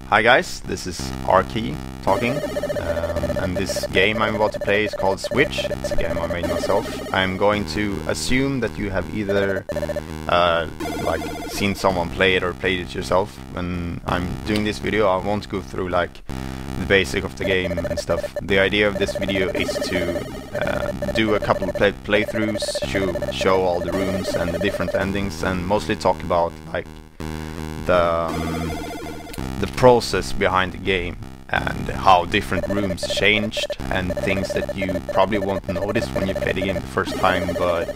Hi guys, this is Arky talking, and this game I'm about to play is called Switch. It's a game I made myself. I'm going to assume that you have either like seen someone play it or played it yourself. When I'm doing this video, I won't go through like the basic of the game and stuff. The idea of this video is to do a couple of playthroughs, show all the rooms and the different endings, and mostly talk about like the process behind the game and how different rooms changed and things that you probably won't notice when you play the game the first time, but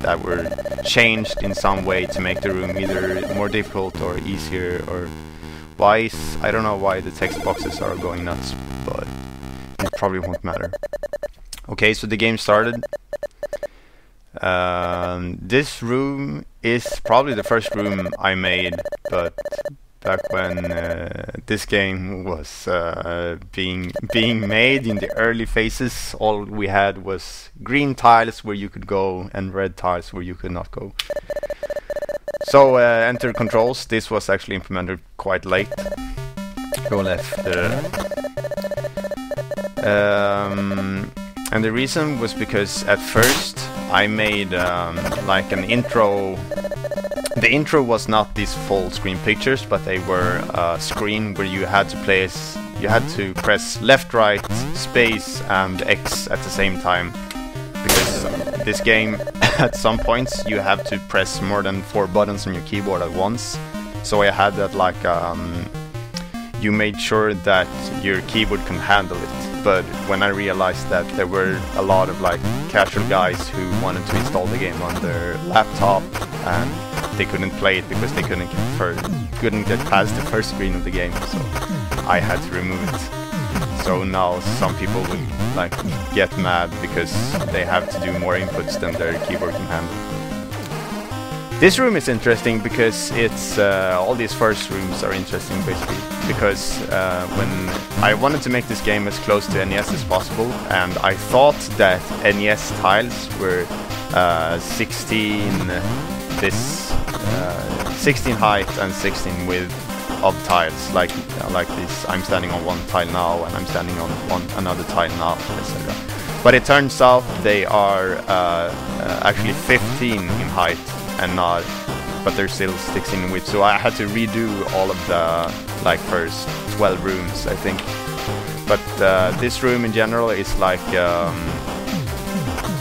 that were changed in some way to make the room either more difficult or easier or wise. I don't know why the text boxes are going nuts, but it probably won't matter. Okay, so the game started. This room is probably the first room I made, but back when this game was being made in the early phases, all we had was green tiles where you could go and red tiles where you could not go. So enter controls. This was actually implemented quite late. Go left. And the reason was because at first I made like an intro. The intro was not these full screen pictures, but they were a screen where you had to press left, right, space and X at the same time, because this game at some points you have to press more than 4 buttons on your keyboard at once. So I had that like you made sure that your keyboard can handle it. But when I realized that there were a lot of like casual guys who wanted to install the game on their laptop and they couldn't play it because they couldn't get past the first screen of the game, so I had to remove it. So now some people will like get mad because they have to do more inputs than their keyboard can handle. This room is interesting because it's all these first rooms are interesting basically because when I wanted to make this game as close to NES as possible, and I thought that NES tiles were 16 height and 16 width of tiles, like this. I'm standing on one tile now and I'm standing on another tile now, etc. But it turns out they are actually 15 in height and not, but they're still 16 in width. So I had to redo all of the like first 12 rooms, I think. But this room in general is like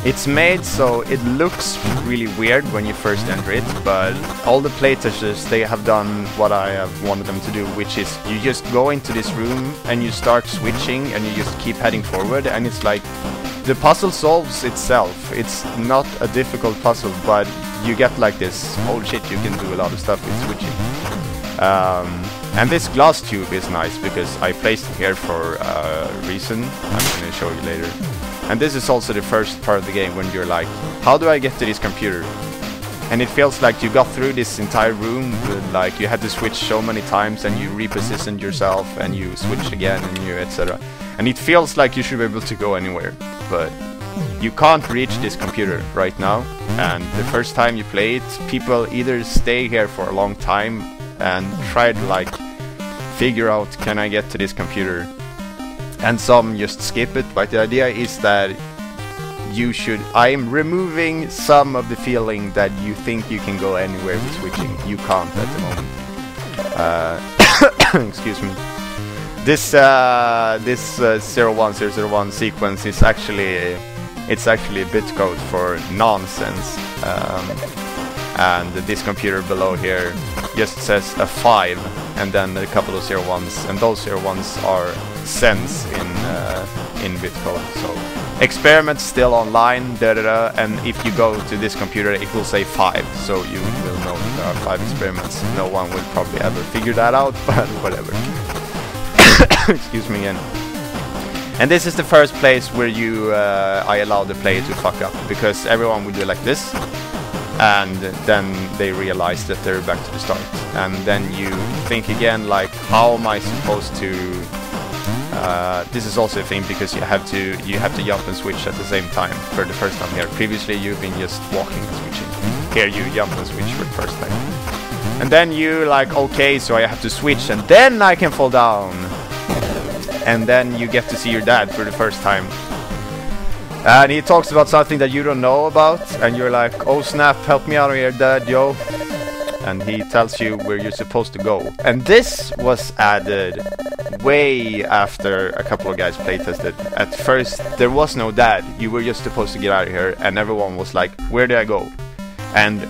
it's made so it looks really weird when you first enter it, but all the playtesters, they have done what I have wanted them to do, which is you just go into this room and you start switching and you just keep heading forward, and it's like the puzzle solves itself. It's not a difficult puzzle, but you get like this, holy shit, you can do a lot of stuff with switching. And this glass tube is nice because I placed it here for a reason I'm going to show you later. And this is also the first part of the game when you're like, how do I get to this computer? And it feels like you got through this entire room with, like, you had to switch so many times and you repositioned yourself and you switched again and you etc. And it feels like you should be able to go anywhere, but you can't reach this computer right now. And the first time you play it, people either stay here for a long time and try to like figure out, can I get to this computer? And some just skip it, but the idea is that you should... I'm removing some of the feeling that you think you can go anywhere with switching. You can't at the moment. Excuse me. This 01001 sequence is actually... It's actually a bitcode for nonsense. And this computer below here just says a 5 and then a couple of 01s, and those 01s are cents in bitcode. So experiments still online, and if you go to this computer it will say 5, so you will know there are 5 experiments. No one will probably ever figure that out, but whatever. Excuse me again. And this is the first place where you I allow the player to fuck up, because everyone will do like this, and then they realize that they're back to the start, and then you think again like, how am I supposed to this is also a thing because you have to jump and switch at the same time for the first time here. Previously you've been just walking and switching. Here you jump and switch for the first time. And then you like, okay, so I have to switch and then I can fall down. And then you get to see your dad for the first time. And he talks about something that you don't know about, and you're like, oh snap, help me out here, dad, yo. And he tells you where you're supposed to go. And this was added way after a couple of guys playtested. At first, there was no dad. You were just supposed to get out of here, and everyone was like, where do I go? And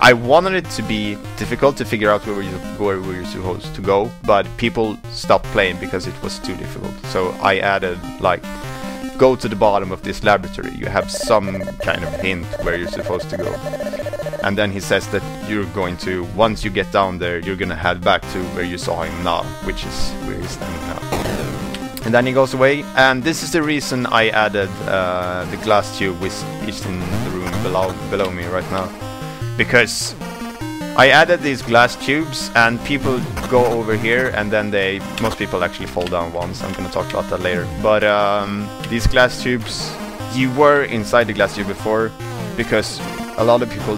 I wanted it to be difficult to figure out where you're supposed to go, but people stopped playing because it was too difficult. So I added, like, go to the bottom of this laboratory. You have some kind of hint where you're supposed to go. And then he says that you're going to, once you get down there, you're gonna head back to where you saw him now, which is where he's standing now. And then he goes away, and this is the reason I added the glass tube, which is in the room below me right now. Because I added these glass tubes, and people go over here, and then most people actually fall down once. I'm gonna talk about that later. But these glass tubes, you were inside the glass tube before, because a lot of people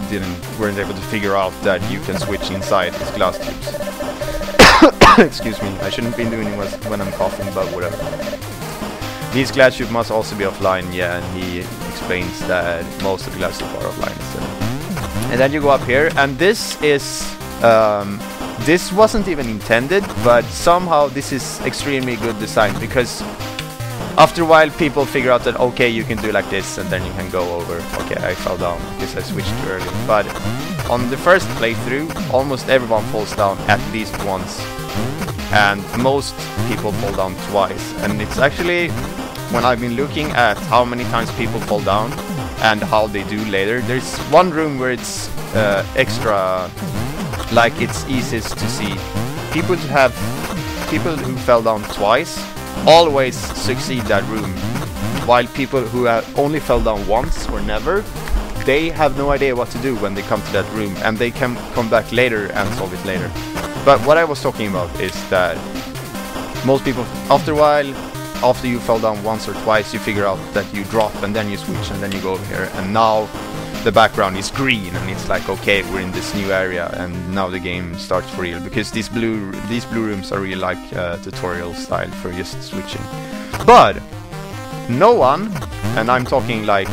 weren't able to figure out that you can switch inside these glass tubes. Excuse me, I shouldn't be doing it when I'm coughing, but whatever. These glass tubes must also be offline, yeah, and he explains that most of the glass tubes are offline instead. And then you go up here, and this is this wasn't even intended, but somehow this is extremely good design, because after a while people figure out that okay, you can do like this, and then you can go over. Okay, I fell down because I switched too early, but on the first playthrough almost everyone falls down at least once, and most people fall down twice. And it's actually, when I've been looking at how many times people fall down and how they do later, there's one room where it's extra, like it's easiest to see. People who fell down twice always succeed that room, while people who only fell down once or never, they have no idea what to do when they come to that room, and they can come back later and solve it later. But what I was talking about is that most people, after a while, after you fell down once or twice, you figure out that you drop, and then you switch, and then you go over here, and now the background is green, and it's like, okay, we're in this new area, and now the game starts for real, because these blue rooms are really like tutorial style for just switching. But no one, and I'm talking like,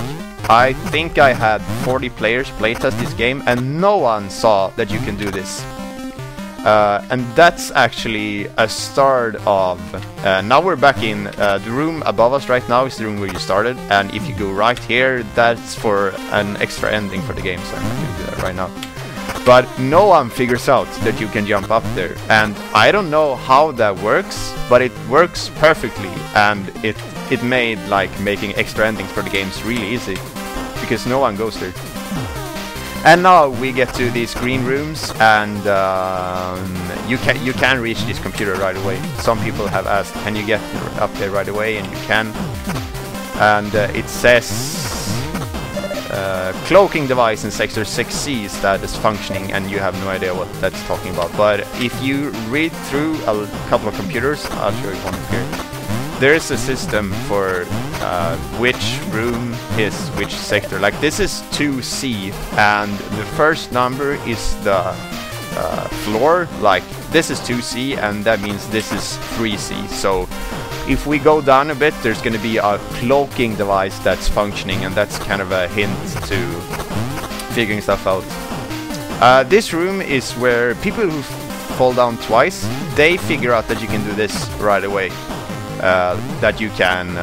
I think I had 40 players playtest this game, and no one saw that you can do this. And that's actually a start of... now we're back in the room above us right now is the room where you started, and if you go right here, that's for an extra ending for the game, so I'm not going to do that right now. But no one figures out that you can jump up there, and I don't know how that works, but it works perfectly, and it made like making extra endings for the games really easy, because no one goes there. And now we get to these green rooms, and you can reach this computer right away. Some people have asked, can you get up there right away? And you can. And it says cloaking device in sector 6C status functioning, and you have no idea what that's talking about. But if you read through a couple of computers, I'll show you one here. There is a system for which room is which sector. Like this is 2C, and the first number is the floor. Like this is 2C, and that means this is 3C. So if we go down a bit, there's going to be a cloaking device that's functioning, and that's kind of a hint to figuring stuff out. This room is where people who fall down twice, they figure out that you can do this right away. That you can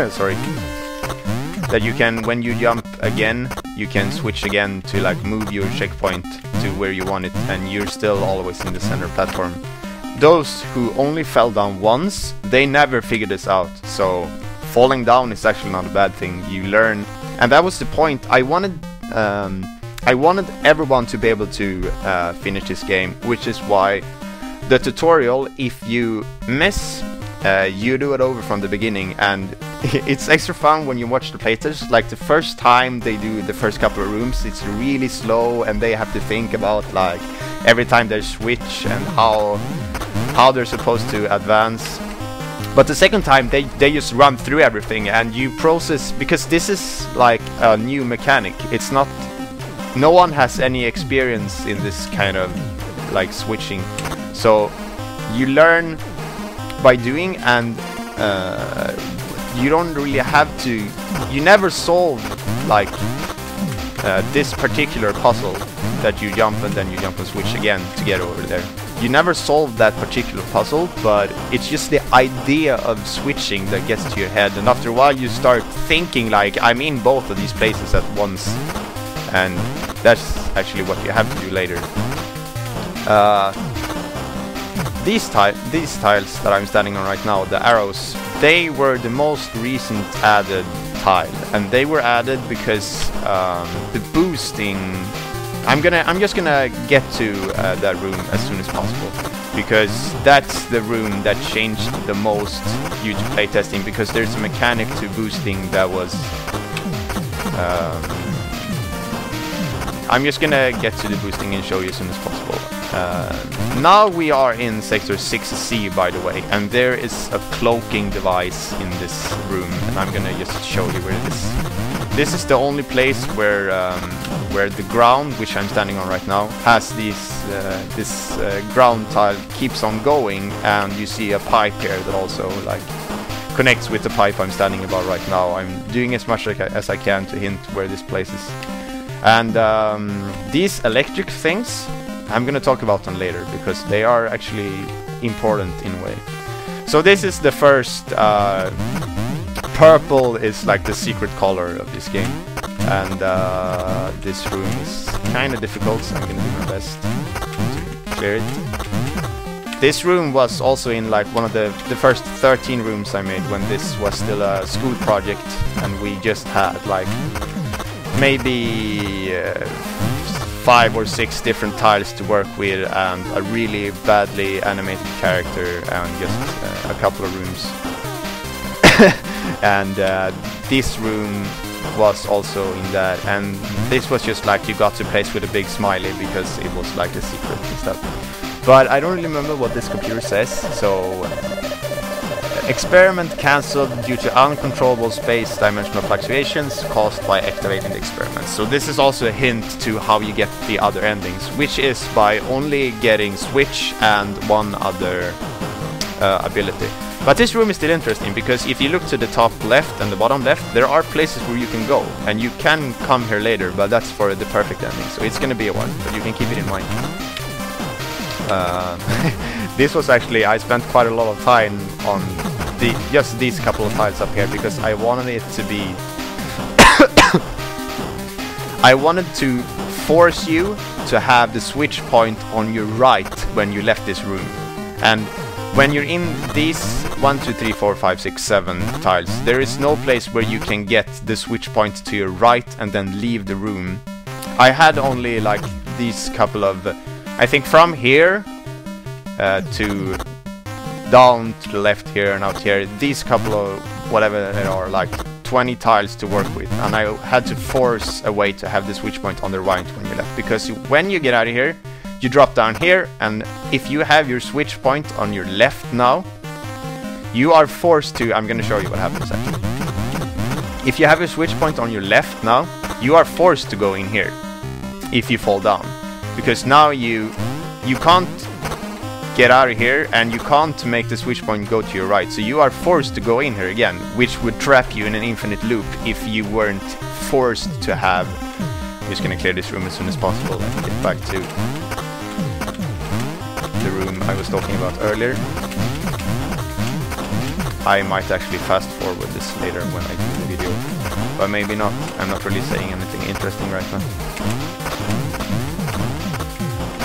sorry, that you can, when you jump again, you can switch again to like move your checkpoint to where you want it, and you're still always in the center platform. Those who only fell down once, they never figured this out, so falling down is actually not a bad thing. You learn, and that was the point. I wanted everyone to be able to finish this game, which is why the tutorial, if you miss, you do it over from the beginning, and it's extra fun when you watch the playtest. Like the first time they do the first couple of rooms, it's really slow, and they have to think about like every time they switch and how they're supposed to advance. But the second time they just run through everything, and you process, because this is like a new mechanic. It's not no one has any experience in this kind of like switching, so you learn by doing, and you don't really have to, you never solve like this particular puzzle that you jump and then you jump and switch again to get over there. You never solve that particular puzzle, but it's just the idea of switching that gets to your head, and after a while you start thinking like, I'm in both of these places at once, and that's actually what you have to do later. These tiles that I'm standing on right now, the arrows, they were the most recent added tile, and they were added because the boosting. I'm just gonna get to that room as soon as possible, because that's the room that changed the most due to playtesting, because there's a mechanic to boosting that was. I'm just gonna get to the boosting and show you as soon as possible. Now we are in sector 6C, by the way, and there is a cloaking device in this room, and I'm gonna just show you where it is. This is the only place where the ground, which I'm standing on right now, has this ground tile keeps on going, and you see a pipe here that also like connects with the pipe I'm standing about right now. I'm doing as much as I can to hint where this place is. And these electric things, I'm gonna talk about them later, because they are actually important in a way. So this is the first, purple is like the secret color of this game. And this room is kinda difficult, so I'm gonna do my best to clear it. This room was also in like one of the first 13 rooms I made when this was still a school project, and we just had like maybe 5 or 6 different tiles to work with, and a really badly animated character, and just a couple of rooms. And this room was also in that, and this was just like you got to place with a big smiley because it was like a secret and stuff. But I don't really remember what this computer says, so experiment cancelled due to uncontrollable space dimensional fluctuations caused by activating the experiment. So this is also a hint to how you get the other endings, which is by only getting switch and one other ability. But this room is still interesting, because if you look to the top left and the bottom left, there are places where you can go, and you can come here later, but that's for the perfect ending, so it's gonna be a while, but you can keep it in mind. This was actually, I spent quite a lot of time on just these couple of tiles up here, because I wanted it to be I wanted to force you to have the switch point on your right when you left this room. And when you're in these 1, 2, 3, 4, 5, 6, 7 tiles, there is no place where you can get the switch point to your right and then leave the room. I had only like these couple of, I think from here to down to the left here and out here, these couple of whatever they are, like 20 tiles to work with, and I had to force a way to have the switch point on the right when you left, because when you get out of here, you drop down here, and if you have your switch point on your left now, you are forced to, I'm gonna show you what happens actually. If you have a switch point on your left now, you are forced to go in here if you fall down, because now you can't get out of here, and you can't make the switch point go to your right, so you are forced to go in here again, which would trap you in an infinite loop if you weren't forced to have. I'm just gonna clear this room as soon as possible and get back to the room I was talking about earlier. I might actually fast forward this later when I do the video, but maybe not. I'm not really saying anything interesting right now,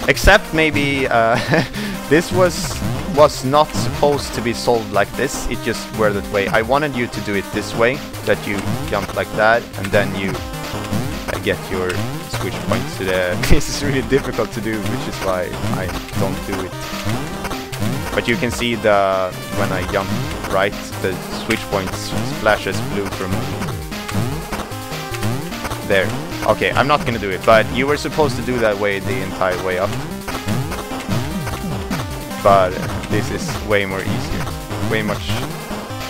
except maybe this was not supposed to be solved like this, it just were that way. I wanted you to do it this way, that you jump like that, and then you get your switch point to the... This is really difficult to do, which is why I don't do it. But you can see when I jump right, the switch point splashes blue from there. Okay, I'm not gonna do it, but you were supposed to do that way the entire way up. But this is way more easier, way much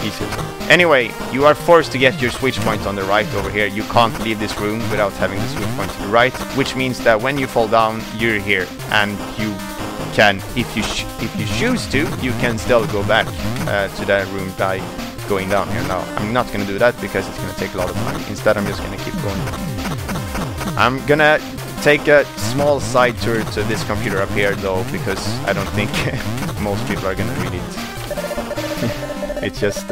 easier. Anyway, you are forced to get your switch point on the right over here. You can't leave this room without having the switch point to the right, which means that when you fall down, you're here, and you can, if you choose to, you can still go back to that room by going down here. Now, I'm not gonna do that because it's gonna take a lot of time. Instead, I'm just gonna keep going. I'm gonna take a small side tour to this computer up here, though, because I don't think most people are gonna read it. It's just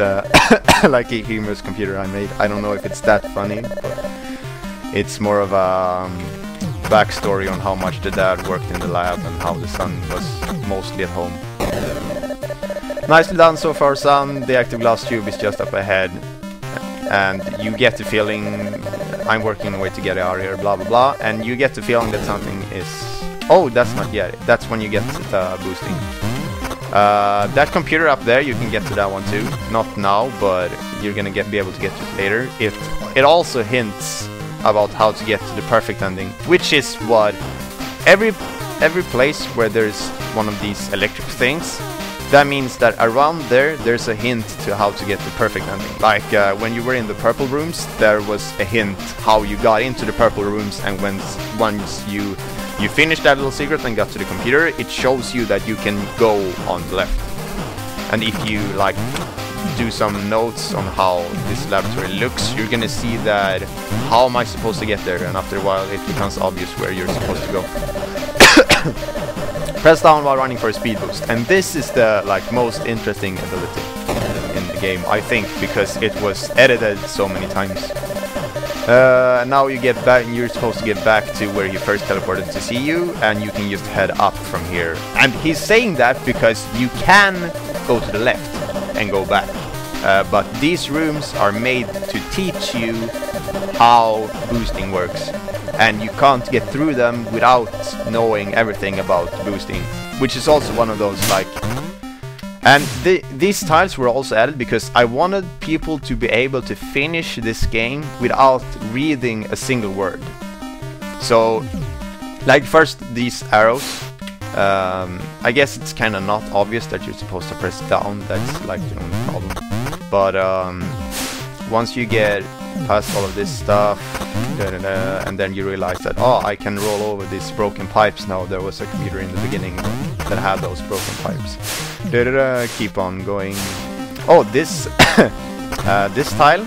like a humorous computer I made. I don't know if it's that funny, but it's more of a backstory on how much the dad worked in the lab and how the son was mostly at home. Nicely done so far, son. The active glass tube is just up ahead, and you get the feeling I'm working a way to get out of here, blah blah blah, and you get the feeling that something is... Oh, that's not yet. That's when you get boosting. That computer up there, you can get to that one too. Not now, but you're gonna be able to get to it later. It also hints about how to get to the perfect ending, which is what every place where there's one of these electric things, that means that around there's a hint to how to get the perfect ending. Like when you were in the purple rooms, there was a hint how you got into the purple rooms, and once you finished that little secret and got to the computer, it shows you that you can go on the left. And if you like do some notes on how this laboratory looks, you're gonna see that how am I supposed to get there, and after a while it becomes obvious where you're supposed to go. Press down while running for a speed boost, and this is the most interesting ability in the game, I think, because it was edited so many times. Now you get back, and you're supposed to get back to where you first teleported to see you, and you can just head up from here. And he's saying that because you can go to the left and go back, but these rooms are made to teach you how boosting works, and you can't get through them without knowing everything about boosting, which is also one of those and these tiles were also added because I wanted people to be able to finish this game without reading a single word. So, like first these arrows, I guess it's kind of not obvious that you're supposed to press down, that's like the only problem. But once you get past all of this stuff, and then you realize that, oh, I can roll over these broken pipes now. There was a computer in the beginning that had those broken pipes. Keep on going. Oh, this this tile,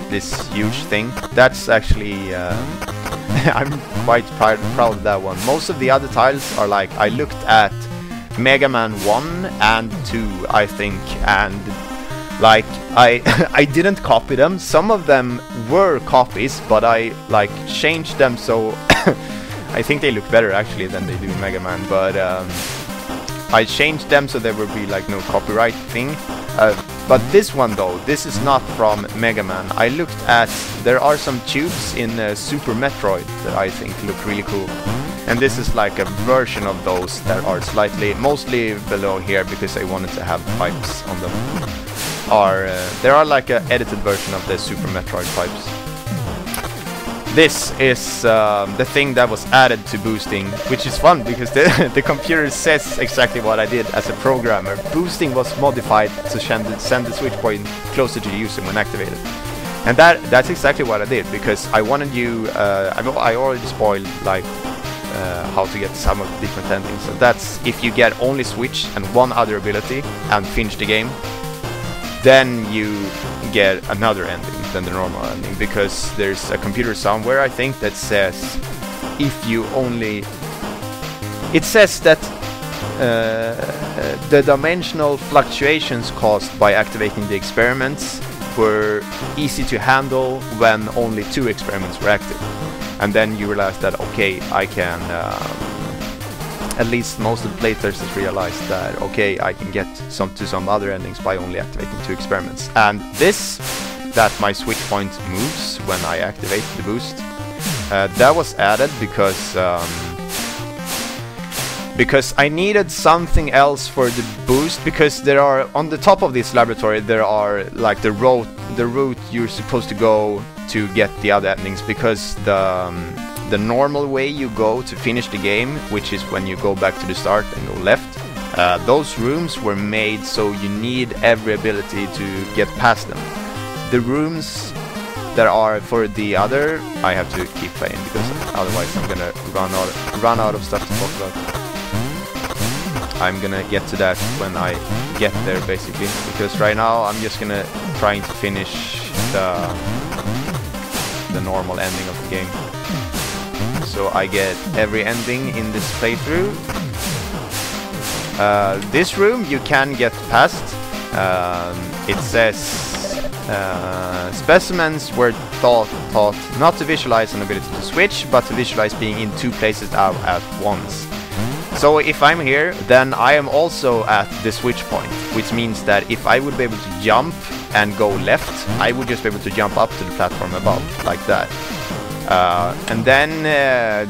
this huge thing, that's actually I'm quite proud of that one. Most of the other tiles are like, I looked at Mega Man 1 and 2, I think, and like I didn't copy them. Some of them were copies, but I like changed them so I think they look better actually than they do in Mega Man, but I changed them so there would be like no copyright thing. But this one though, this is not from Mega Man. I looked at, there are some tubes in Super Metroid that I think look really cool. And this is like a version of those that are mostly below here because I wanted to have pipes on them. There are like an edited version of the Super Metroid pipes. This is the thing that was added to boosting, which is fun because the computer says exactly what I did as a programmer. Boosting was modified to send the switch point closer to the user when activated. And that's exactly what I did, because I wanted you... I already spoiled like how to get some of the different endings. So that's if you get only switch and one other ability and finish the game, then you get another ending than the normal ending, because there's a computer somewhere, I think, that says if you only... It says that the dimensional fluctuations caused by activating the experiments were easy to handle when only 2 experiments were active. And then you realize that, okay, I can... at least most of the playtesters realized that, okay, I can get to some other endings by only activating 2 experiments. And this, that my switch point moves when I activate the boost, that was added because I needed something else for the boost, because there are, on the top of this laboratory, there are like the route you're supposed to go to get the other endings, because the normal way you go to finish the game, which is when you go back to the start and go left, Those rooms were made so you need every ability to get past them. The rooms that are for the other, I have to keep playing because otherwise I'm gonna run out of stuff to talk about. I'm gonna get to that when I get there, basically, because right now I'm just gonna trying to finish the normal ending of the game. So I get every ending in this playthrough. This room you can get past. It says specimens were taught not to visualize an ability to switch, but to visualize being in two places at once. So if I'm here, then I am also at the switch point, which means that if I would be able to jump and go left, I would just be able to jump up to the platform above, like that. And then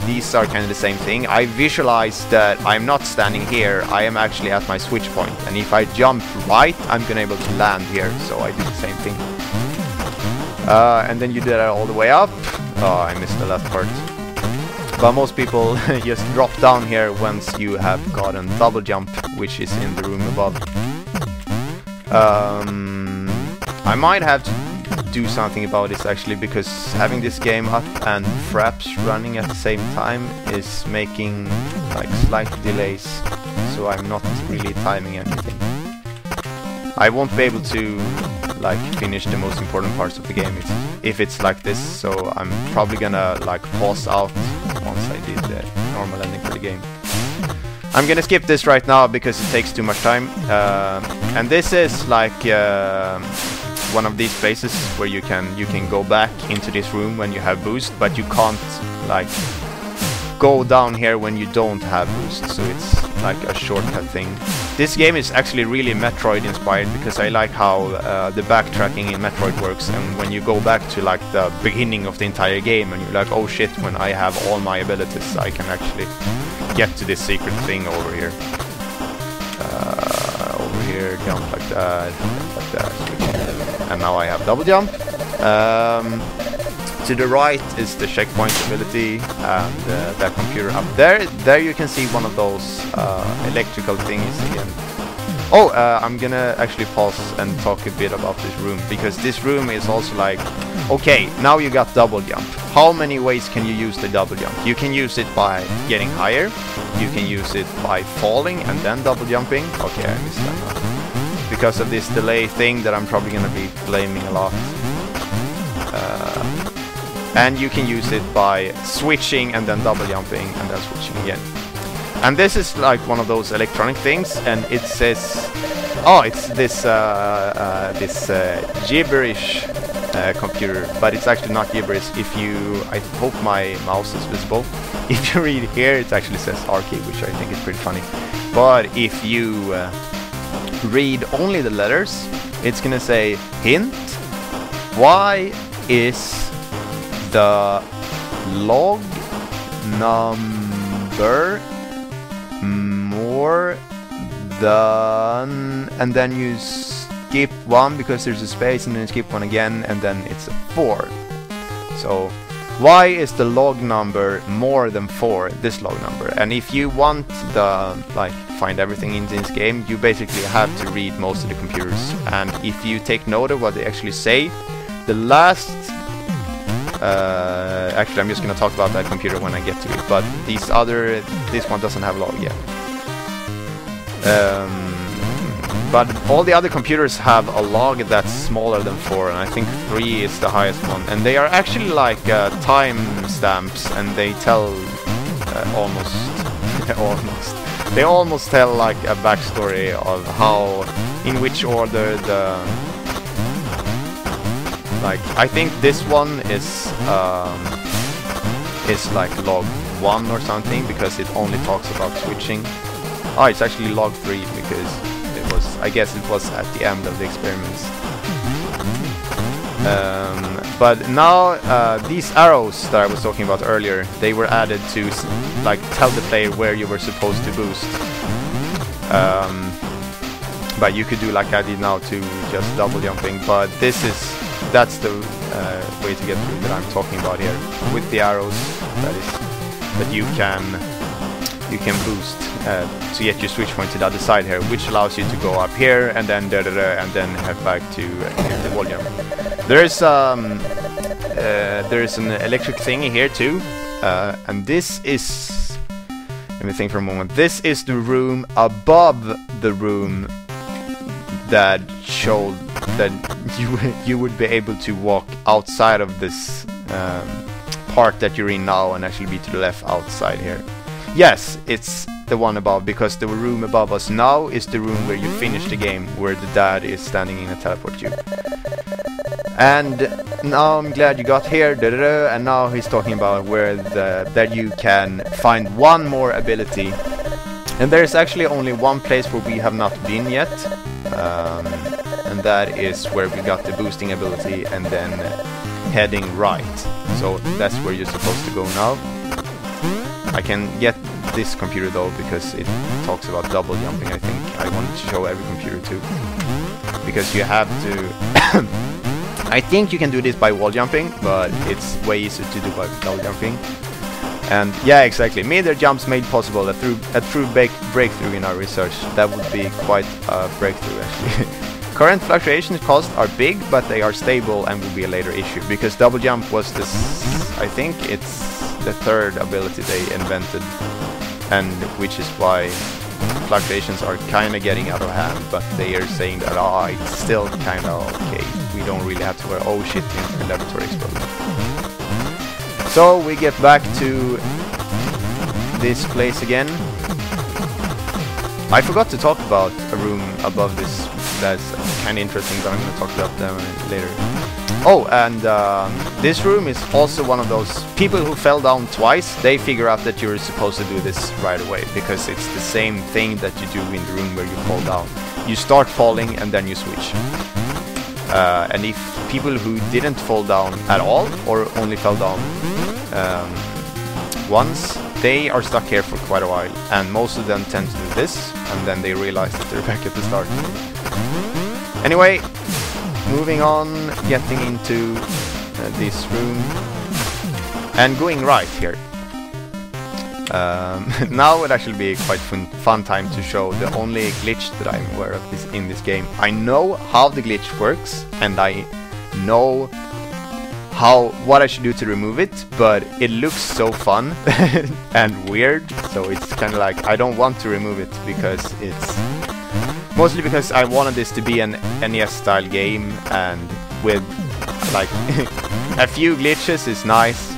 these are kind of the same thing. I visualize that I'm not standing here, I am actually at my switch point, and if I jump right, I'm gonna be able to land here, so I do the same thing. And then you do that all the way up. Oh, I missed the last part. But most people just drop down here once you have gotten double jump, which is in the room above. I might have to do something about this actually, because having this game up and Fraps running at the same time is making like slight delays, so I'm not really timing anything. I won't be able to like finish the most important parts of the game if it's like this, so I'm probably gonna like pause out once I did the normal ending for the game. I'm gonna skip this right now because it takes too much time, and this is like one of these places where you can go back into this room when you have boost, but you can't like go down here when you don't have boost, so it's like a shortcut thing. This game is actually really Metroid inspired, because I like how the backtracking in Metroid works, and when you go back to like the beginning of the entire game and you're like, oh shit, when I have all my abilities I can actually get to this secret thing over here. Over here, jump like that, and now I have double jump. To the right is the checkpoint ability, and that computer up there. There you can see one of those electrical thingies again. Oh, I'm gonna actually pause and talk a bit about this room, because this room is also like, okay, now you got double jump. How many ways can you use the double jump? You can use it by getting higher, you can use it by falling and then double jumping. Okay, I missed that now, because of this delay thing that I'm probably gonna be blaming a lot. And you can use it by switching and then double jumping and then switching again. And this is like one of those electronic things, and it says, oh, it's this gibberish computer, but it's actually not gibberish. If you, I hope my mouse is visible. If you read here, it actually says Arcade, which I think is pretty funny. But if you read only the letters, it's gonna say hint. Why is the log number more than, and then you skip one because there's a space, and then you skip one again, and then it's a 4. So why is the log number more than 4, this log number? And if you want the like find everything in this game, you basically have to read most of the computers, and if you take note of what they actually say, the last actually I'm just gonna talk about that computer when I get to it, but this one doesn't have log yet. But all the other computers have a log that's smaller than 4, and I think 3 is the highest one, and they are actually like time stamps, and they tell they almost tell like a backstory of how, in which order the, like, I think this one is like log 1 or something, because it only talks about switching. Oh, it's actually log 3, because it was, I guess it was at the end of the experiments. But now these arrows that I was talking about earlier, they were added to like tell the player where you were supposed to boost. But you could do like I did now to just double jumping, but that's the way to get through that I'm talking about here, with the arrows, that you can you can boost to get your switch point to the other side here, which allows you to go up here and then and then head back to the wall jump. There's an electric thingy here too, and this is, let me think for a moment, this is the room above the room that showed that you would be able to walk outside of this part that you're in now and actually be to the left outside here. Yes, it's the one above, because the room above us now is the room where you finish the game, where the dad is standing in a teleport tube. And now I'm glad you got here, and now he's talking about where that you can find one more ability. And there's actually only one place where we have not been yet, and that is where we got the boosting ability and then heading right. So that's where you're supposed to go now. I can get this computer though, because it talks about double jumping. I think I wanted to show every computer too, because you have to I think you can do this by wall jumping, but it's way easier to do by double jumping. And yeah, exactly, midair jumps made possible, a true breakthrough in our research. That would be quite a breakthrough actually. Current fluctuations costs are big, but they are stable and will be a later issue, because double jump was this, I think it's the third ability they invented, and which is why fluctuations are kind of getting out of hand, but they are saying that it's still kind of okay, we don't really have to worry. Oh shit, the laboratory exploded. So we get back to this place again. I forgot to talk about a room above this that's kind of interesting, but I'm going to talk about them later. Oh, and this room is also one of those people who fell down twice. They figure out that you're supposed to do this right away, because it's the same thing that you do in the room where you fall down. You start falling and then you switch. And if people who didn't fall down at all, or only fell down once, they are stuck here for quite a while, and most of them tend to do this, and then they realize that they're back at the start. Anyway, moving on, getting into this room, and going right here. Now would actually be quite fun time to show the only glitch that I'm aware of in this game. I know how the glitch works, and I know what I should do to remove it, but it looks so fun and weird, so it's kind of like I don't want to remove it, because it's mostly because I wanted this to be an NES style game, and with like a few glitches is nice,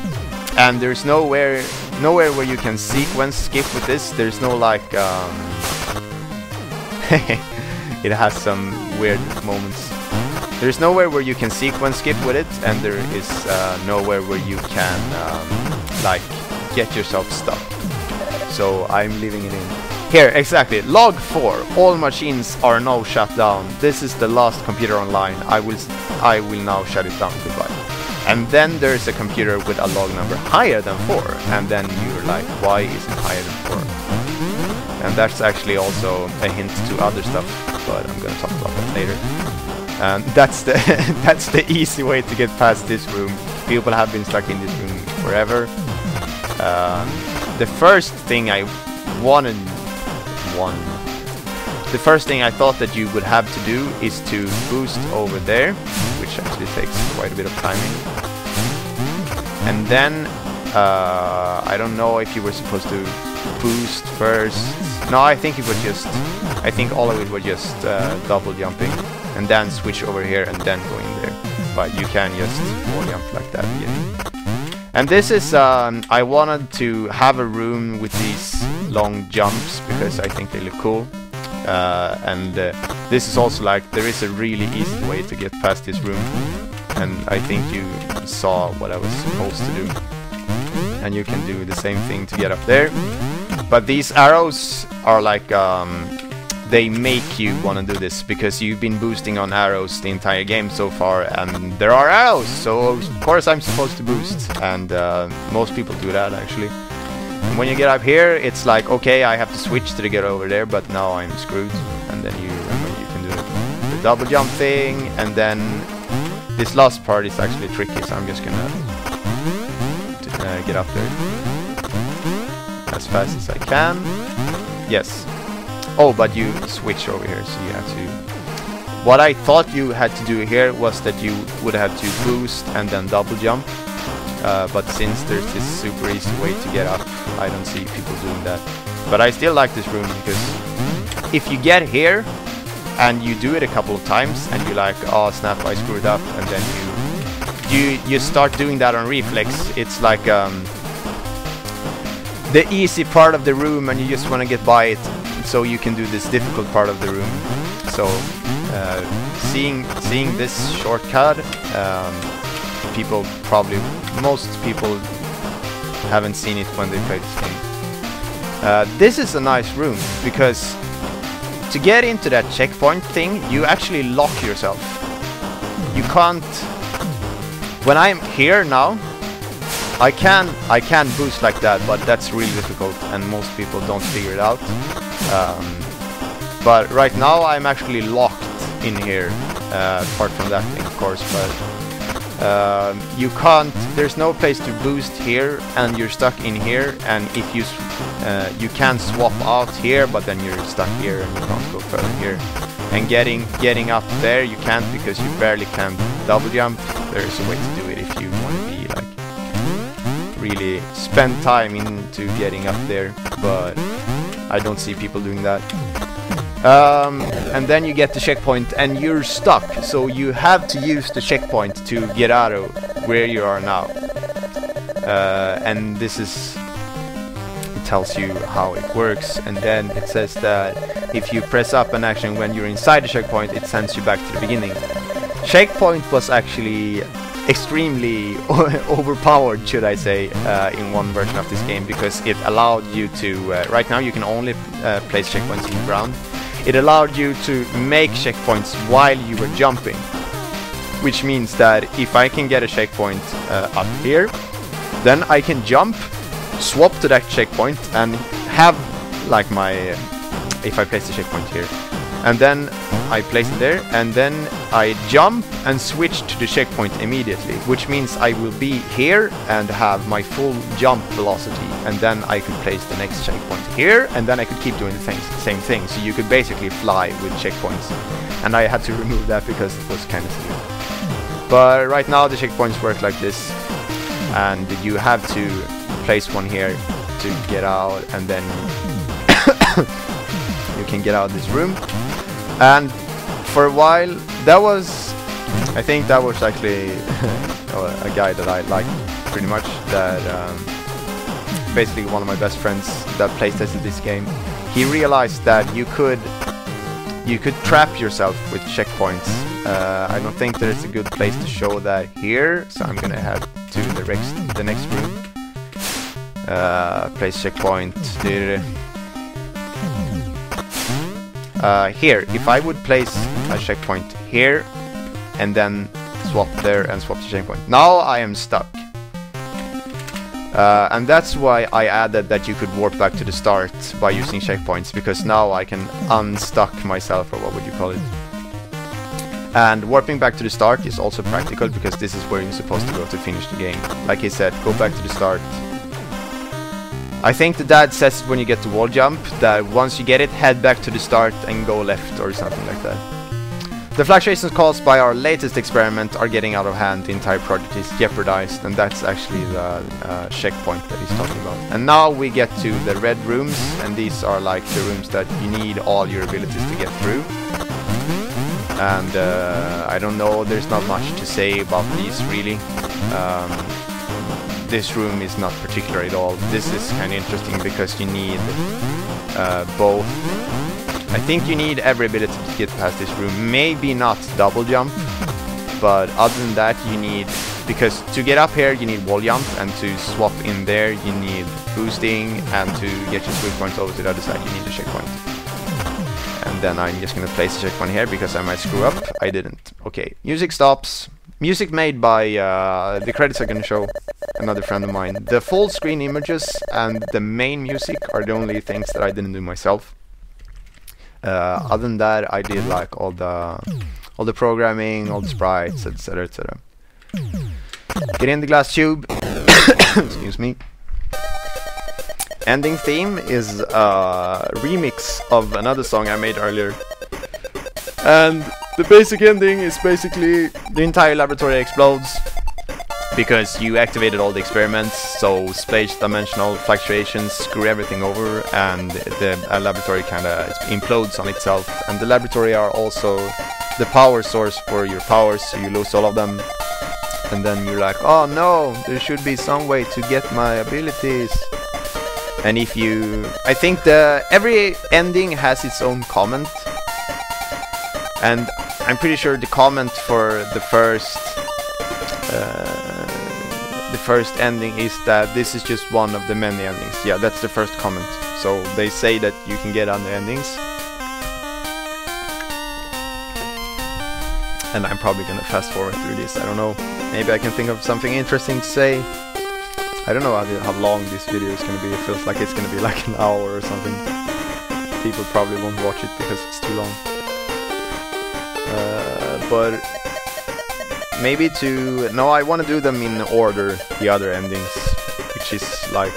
and there's nowhere where you can sequence skip with this. There's no like it has some weird moments. There's nowhere where you can sequence skip with it, and there is nowhere where you can like get yourself stuck. So I'm leaving it in. Here, exactly, log 4. All machines are now shut down. This is the last computer online. I will now shut it down. Goodbye. And then there's a computer with a log number higher than 4, and then you're like, why is it higher than 4? And that's actually also a hint to other stuff, but I'm gonna talk about that later. And that's the easy way to get past this room. People have been stuck in this room forever. The first thing I thought that you would have to do is to boost over there, which actually takes quite a bit of timing. And then I don't know if you were supposed to boost first. No, I think it was just, I think all of it was just double jumping, and then switch over here and then going there. But you can just wall jump like that again. And this is, I wanted to have a room with these long jumps because I think they look cool. This is also like, there is a really easy way to get past this room. And I think you saw what I was supposed to do. And you can do the same thing to get up there. But these arrows are like, they make you want to do this because you've been boosting on arrows the entire game so far, and there are arrows, so of course I'm supposed to boost, and most people do that actually. And when you get up here, it's like, okay, I have to switch to get over there, but now I'm screwed. And then you can do the double jump thing, and then this last part is actually tricky, so I'm just gonna get up there as fast as I can. Yes. Oh, but you switch over here, so you have to... What I thought you had to do here was that you would have to boost and then double jump. But since there's this super easy way to get up, I don't see people doing that. But I still like this room because if you get here and you do it a couple of times and you're like, oh snap, I screwed up, and then you start doing that on reflex, it's like the easy part of the room and you just want to get by it so you can do this difficult part of the room. So seeing this shortcut, most people haven't seen it when they play this game. This is a nice room because to get into that checkpoint thing, you actually lock yourself. You can't... When I'm here now, I can boost like that, but that's really difficult and most people don't figure it out. But right now I'm actually locked in here, apart from that thing of course, but you can't, there's no place to boost here and you're stuck in here, and if you can swap out here, but then you're stuck here and you can't go further here. And getting up there you can't because you barely can double jump. There's a way to do it if you want to be like really spend time into getting up there, but I don't see people doing that. And then you get the checkpoint and you're stuck, so you have to use the checkpoint to get out of where you are now. And this is, it tells you how it works, and then it says that if you press up an action when you're inside the checkpoint, it sends you back to the beginning. Checkpoint was actually extremely overpowered, should I say, in one version of this game, because it allowed you to, right now you can only place checkpoints in the ground. It allowed you to make checkpoints while you were jumping, which means that if I can get a checkpoint up here, then I can jump, swap to that checkpoint and have like my, if I place the checkpoint here, and then I place it there, and then I jump and switch to the checkpoint immediately, which means I will be here and have my full jump velocity, and then I could place the next checkpoint here, and then I could keep doing the same thing, so you could basically fly with checkpoints. And I had to remove that because it was kind of silly. But right now the checkpoints work like this, and you have to place one here to get out, and then you can get out of this room. And for a while, that was, I think that was actually a guy that I liked pretty much, that basically one of my best friends that playtested this game. He realized that you could trap yourself with checkpoints. I don't think there's a good place to show that here, so I'm gonna head to the next room. Place checkpoint. Here, if I would place a checkpoint here and then swap there and swap to checkpoint, now I am stuck. And that's why I added that you could warp back to the start by using checkpoints, because now I can unstuck myself, or what would you call it. And warping back to the start is also practical, because this is where you're supposed to go to finish the game. Like he said, go back to the start. I think the dad says when you get to wall jump that once you get it, head back to the start and go left or something like that. The fluctuations caused by our latest experiment are getting out of hand. The entire project is jeopardized, and that's actually the checkpoint that he's talking about. And now we get to the red rooms, and these are like the rooms that you need all your abilities to get through. And I don't know, there's not much to say about these really. This room is not particular at all. This is kind of interesting because you need both. I think you need every ability to get past this room. Maybe not double jump, but other than that you need, because to get up here you need wall jump, and to swap in there you need boosting, and to get your sweep points over to the other side you need a checkpoint. And then I'm just gonna place a checkpoint here because I might screw up. I didn't. Okay, music stops. Music made by, the credits are gonna show another friend of mine. The full screen images and the main music are the only things that I didn't do myself. Other than that, I did like all the programming, all the sprites, etc, etc. Get in the glass tube. Excuse me. ending theme is a remix of another song I made earlier. And the basic ending is basically the entire laboratory explodes because you activated all the experiments, so space-dimensional fluctuations screw everything over, and the laboratory kinda implodes on itself. And the laboratory are also the power source for your powers, so you lose all of them. And then you're like, oh no, there should be some way to get my abilities. And if you... I think every ending has its own comment. And I'm pretty sure the comment for the first ending is that this is just one of the many endings. Yeah, that's the first comment. So they say that you can get other endings. And I'm probably gonna fast forward through this, I don't know. Maybe I can think of something interesting to say. I don't know how long this video is gonna be. It feels like it's gonna be like an hour or something. People probably won't watch it because it's too long. But maybe no, I want to do them in order, the other endings, which is like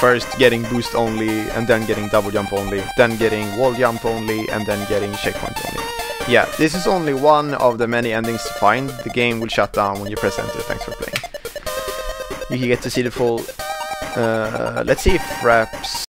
first getting boost only, and then getting double jump only, then getting wall jump only, and then getting checkpoint only. Yeah, this is only one of the many endings to find. The game will shut down when you press enter. Thanks for playing. You can get to see the full... let's see if Fraps